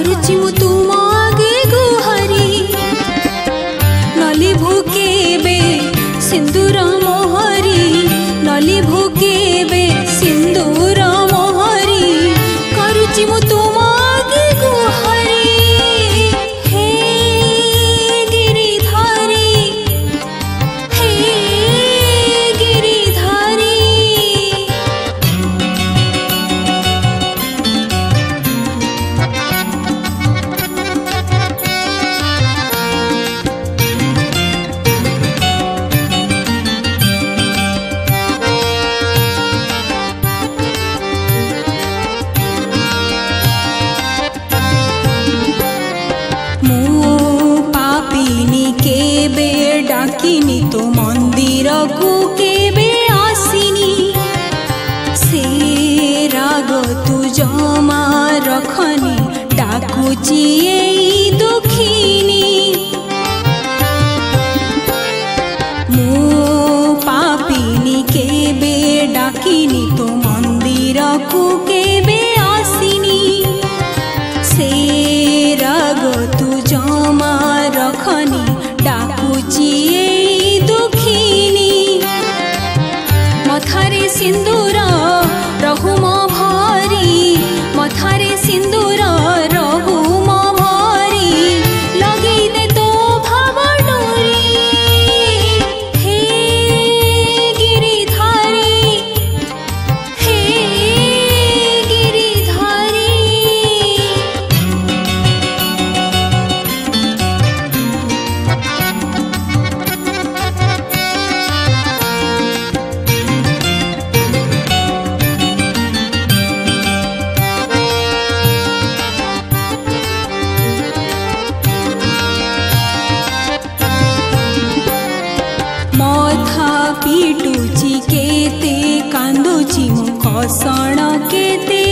କରୁଛି ମୁଁ ତୁମ ଆଗେ ଗୁହାରି ନଲି ଭୁକେବେ ସିନ୍ଦୁର ମୋହରି ନଲି ଭୁକେବେ ସିନ୍ଦୁର ମୋହରି କରୁଛି ମୁଁ ତୁମ ଆଗେ ଗୁହାରି ହେ ଗିରିଧାରୀ ହେ ଗିରିଧାରୀ केबे डाकिनी तो मंदिर को केबे आसिनी से राग तू जमा रखनी डाकुची एई दुखिनी मु पापिनी केबे डाकिनी तो मंदिर को केबे आसिनी से राग तू जमा रखनी डाकुची एई दुखिनी मथारे सिंदूर रहुम भरी मथारे सिंदूर रहुम भरी लगेई दे तो भाव डोरी हे गिरिधारी हे गिरिधारी पीटुची केते कांदुची मु कसण केते